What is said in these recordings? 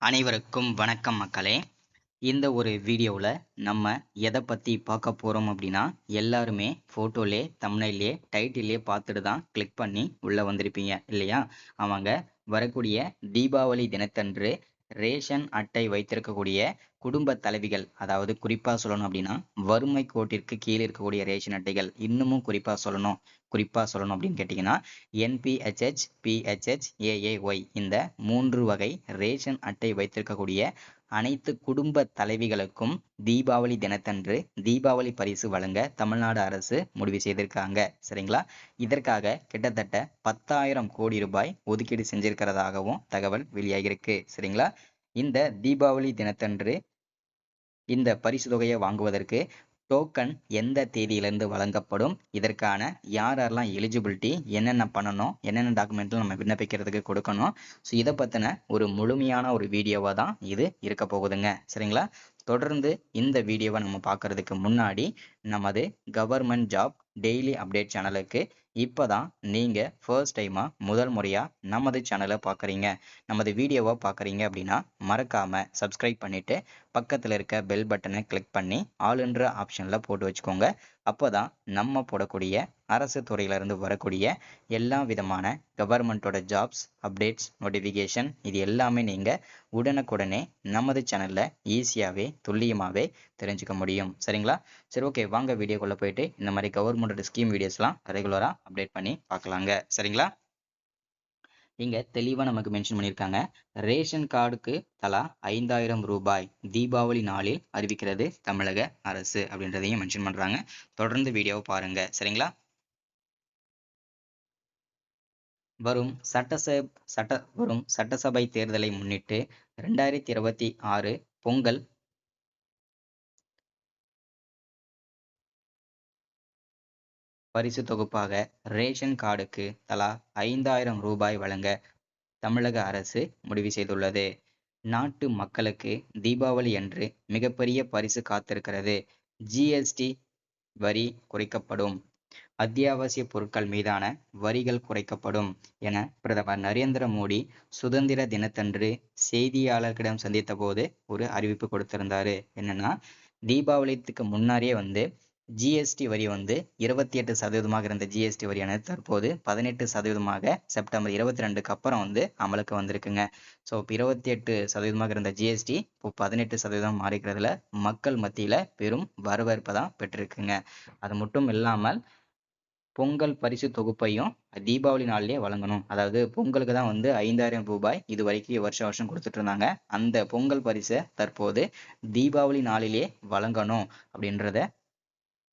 அனைவருக்கும் வணக்கம் மக்களே. இந்த ஒரு வீடியோவில் நம்ம எதை பற்றி பார்க்க போகிறோம் அப்படின்னா, எல்லாருமே ஃபோட்டோலே தம்ப்நெயிலே டைட்டிலே பார்த்துட்டு தான் கிளிக் பண்ணி உள்ளே வந்திருப்பீங்க இல்லையா? அவங்க வரக்கூடிய தீபாவளி தினத்தன்று ரேஷன் அட்டை வைத்திருக்கக்கூடிய குடும்ப தலைவிகள், அதாவது குறிப்பாக சொல்லணும் அப்படின்னா வறுமை கோட்டிற்கு கீழே இருக்கக்கூடிய ரேஷன் அட்டைகள், இன்னமும் குறிப்பாக சொல்லணும் அப்படின்னு கேட்டிங்கன்னா என்பிஹெச்ஹெச், பிஹெச்ஹெச், ஏஏஒய் இந்த 3 வகை ரேஷன் அட்டை வைத்திருக்கக்கூடிய அனைத்து குடும்ப தலைவிகளுக்கும் தீபாவளி தினத்தன்று தீபாவளி பரிசு வழங்க தமிழ்நாடு அரசு முடிவு செய்திருக்காங்க. சரிங்களா? இதற்காக கிட்டத்தட்ட 10,000 கோடி ரூபாய் ஒதுக்கீடு செஞ்சிருக்கிறதாகவும் தகவல் வெளியாகிருக்கு. சரிங்களா? இந்த தீபாவளி தினத்தன்று இந்த பரிசு தொகையை வாங்குவதற்கு டோக்கன் எந்த தேதியிலிருந்து வழங்கப்படும், இதற்கான யாரெல்லாம் எலிஜிபிலிட்டி, என்னென்ன பண்ணணும், என்னென்ன டாக்குமெண்ட்லாம் நம்ம விண்ணப்பிக்கிறதுக்கு கொடுக்கணும், ஸோ இதை பற்றின ஒரு முழுமையான ஒரு வீடியோவாக தான் இது இருக்க போகுதுங்க. சரிங்களா? தொடர்ந்து இந்த வீடியோவை நம்ம பார்க்கறதுக்கு முன்னாடி நமது கவர்மெண்ட் ஜாப் டெய்லி அப்டேட் சேனலுக்கு இப்போ தான் நீங்கள் ஃபர்ஸ்ட் டைமாக முதல் முறையாக நமது சேனலை பார்க்குறீங்க, நமது வீடியோவை பார்க்குறீங்க அப்படின்னா மறக்காமல் சப்ஸ்கிரைப் பண்ணிவிட்டு பக்கத்தில் இருக்க பெல் பட்டனை கிளிக் பண்ணி ஆல் என்ற ஆப்ஷனில் போட்டு வச்சுக்கோங்க. அப்போ தான் நம்ம போடக்கூடிய அரசு துறையிலிருந்து வரக்கூடிய எல்லா விதமான கவர்மெண்ட்டோட ஜாப்ஸ் அப்டேட்ஸ் நோட்டிஃபிகேஷன் இது எல்லாமே நீங்கள் உடனுக்குடனே நமது சேனலில் ஈஸியாகவே துல்லியமாகவே தெரிஞ்சுக்க முடியும். சரிங்களா? சரி, ஓகே, வாங்க வீடியோக்குள்ளே போயிட்டு இந்த மாதிரி கவர்மெண்டோட ஸ்கீம் வீடியோஸ்லாம் ரெகுலராக அப்டேட் பண்ணி பார்க்கலாங்க. சரிங்களா? இங்க தெளிவா நமக்கு மென்ஷன் பண்ணியிருக்காங்க. ரேஷன் கார்டுக்கு தலா 5,000 ரூபாய் தீபாவளி நாளில் அறிவிக்கிறது தமிழக அரசு அப்படின்றதையும் மென்ஷன் பண்றாங்க. தொடர்ந்து வீடியோவை பாருங்க. சரிங்களா? வரும் சட்டசபை தேர்தலை முன்னிட்டு 2026 பொங்கல் பரிசு தொகுப்பாக ரேஷன் கார்டுக்கு தலா 5,000 ரூபாய் வழங்க தமிழக அரசு முடிவு செய்துள்ளது. நாட்டு மக்களுக்கு தீபாவளி அன்று மிகப்பெரிய பரிசு காத்திருக்கிறது. ஜிஎஸ்டி வரி குறைக்கப்படும், அத்தியாவசிய பொருட்கள் மீதான வரிகள் குறைக்கப்படும் என பிரதமர் நரேந்திர மோடி சுதந்திர தினத்தன்று செய்தியாளர்களிடம் சந்தித்த போது ஒரு அறிவிப்பு கொடுத்திருந்தாரு. என்னன்னா, தீபாவளிக்கு முன்னாடியே ஜிஎஸ்டி வரி 28% இருந்த ஜிஎஸ்டி வரியானது தற்போது 18% செப்டம்பர் 22க்கு அப்புறம் அமலுக்கு வந்திருக்குங்க. ஸோ இப்போ 28% இருந்த ஜிஎஸ்டி இப்போ 18% மாறிக்கிறதுல மக்கள் மத்தியில பெரும் வரவேற்பை தான் பெற்றிருக்குங்க. அது மட்டும் இல்லாமல் பொங்கல் பரிசு தொகுப்பையும் தீபாவளி நாளிலே வழங்கணும். அதாவது பொங்கலுக்கு தான் 5,000 ரூபாய் இது வரைக்கும் வருஷம் வருஷம் கொடுத்துட்டு இருந்தாங்க. அந்த பொங்கல் பரிசை தற்போது தீபாவளி நாளிலே வழங்கணும் அப்படின்றத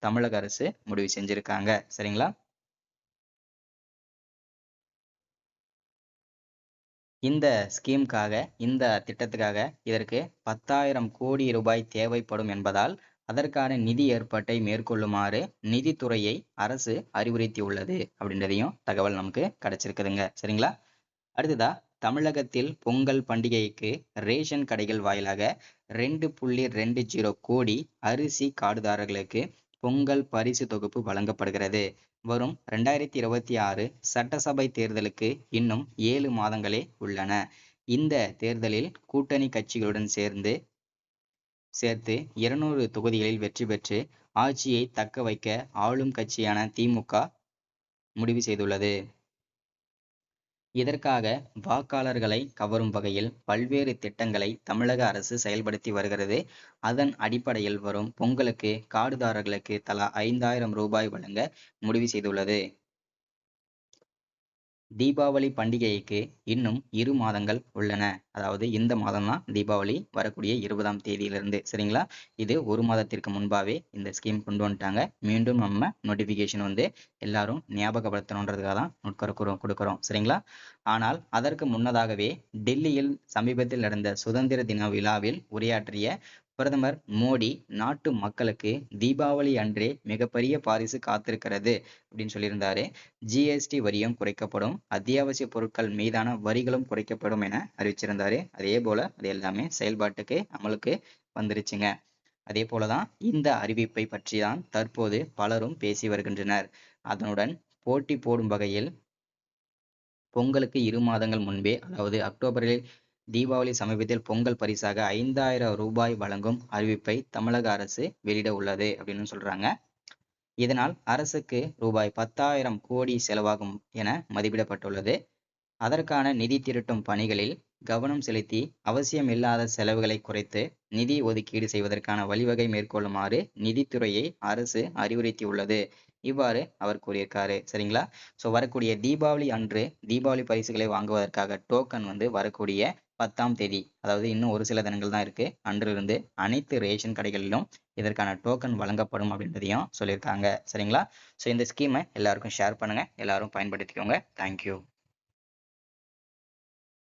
தமிழக அரசு முடிவு செஞ்சிருக்காங்க. சரிங்களா? இந்த ஸ்கீமுக்காக, இந்த திட்டத்துக்காக இதற்கு 10,000 கோடி ரூபாய் தேவைப்படும் என்பதால் அதற்கான நிதி ஏற்பாட்டை மேற்கொள்ளுமாறு நிதித்துறையை அரசு அறிவுறுத்தியுள்ளது அப்படின்றதையும் தகவல் நமக்கு கிடைச்சிருக்குதுங்க. சரிங்களா? அடுத்ததா, தமிழகத்தில் பொங்கல் பண்டிகைக்கு ரேஷன் கடைகள் வாயிலாக 2.20 கோடி அரிசி கார்டுதாரர்களுக்கு பொங்கல் பரிசு தொகுப்பு வழங்கப்படுகிறது. வரும் 2026 சட்டசபை தேர்தலுக்கு இன்னும் 7 மாதங்களே உள்ளன. இந்த தேர்தலில் கூட்டணி கட்சிகளுடன் சேர்த்து 200 தொகுதிகளில் வெற்றி பெற்று ஆட்சியை தக்க வைக்க ஆளும் கட்சியான திமுக முடிவு செய்துள்ளது. இதற்காக வாக்காளர்களை கவரும் வகையில் பல்வேறு திட்டங்களை தமிழக அரசு செயல்படுத்தி வருகிறது. அதன் அடிப்படையில் வரும் பொங்கலுக்கு கார்டுதாரர்களுக்கு தலா 5,000 ரூபாய் வழங்க முடிவு செய்துள்ளது. தீபாவளி பண்டிகைக்கு இன்னும் 2 மாதங்கள் உள்ளன. அதாவது இந்த மாதம் தான் தீபாவளி, வரக்கூடிய 20ஆம் தேதியிலிருந்து. சரிங்களா? இது ஒரு மாதத்திற்கு முன்பாகவே இந்த ஸ்கீம் கொண்டு வந்துட்டாங்க. மீண்டும் நம்ம நோட்டிஃபிகேஷன் எல்லாரும் ஞாபகப்படுத்தணுன்றதுக்காக தான் கொடுக்குறோம். சரிங்களா? ஆனால் அதற்கு முன்னதாகவே டெல்லியில் சமீபத்தில் நடந்த சுதந்திர தின விழாவில் உரையாற்றிய பிரதமர் மோடி, நாட்டு மக்களுக்கு தீபாவளி அன்றே மிகப்பெரிய பரிசு காத்திருக்கிறது அப்படின்னு சொல்லியிருந்தாரு. ஜிஎஸ்டி வரியும் குறைக்கப்படும், அத்தியாவசிய பொருட்கள் மீதான வரிகளும் குறைக்கப்படும் என அறிவிச்சிருந்தாரு. அதே போல அது எல்லாமே செயல்பாட்டுக்கு அமலுக்கு வந்துருச்சுங்க. அதே போலதான் இந்த அறிவிப்பை பற்றி தான் தற்போது பலரும் பேசி வருகின்றனர். அதனுடன் போட்டி போடும் வகையில் பொங்கலுக்கு 2 மாதங்கள் முன்பே, அதாவது அக்டோபரில் தீபாவளி சமீபத்தில் பொங்கல் பரிசாக 5,000 ரூபாய் வழங்கும் அறிவிப்பை தமிழக அரசு வெளியிட உள்ளது அப்படின்னு சொல்றாங்க. இதனால் அரசுக்கு ரூபாய் 10,000 கோடி செலவாகும் என மதிப்பிடப்பட்டுள்ளது. அதற்கான நிதி திரட்டும் பணிகளில் கவனம் செலுத்தி அவசியமில்லாத செலவுகளை குறைத்து நிதி ஒதுக்கீடு செய்வதற்கான வழிவகை மேற்கொள்ளுமாறு நிதித்துறையை அரசு அறிவுறுத்தியுள்ளது. இவ்வாறு அவர் கூறியிருக்காரு. சரிங்களா? ஸோ வரக்கூடிய தீபாவளி அன்று தீபாவளி பரிசுகளை வாங்குவதற்காக டோக்கன் வரக்கூடிய 10ஆம் தேதி, அதாவது இன்னும் ஒரு சில தினங்கள் தான் இருக்கு, அன்றிலிருந்து அனைத்து ரேஷன் கடைகளிலும் இதற்கான டோக்கன் வழங்கப்படும் அப்படின்றதையும் சொல்லியிருக்காங்க. சரிங்களா? ஸோ இந்த ஸ்கீமை எல்லாருக்கும் ஷேர் பண்ணுங்க, எல்லாரும் பயன்படுத்திக்கோங்க. தேங்க்யூ.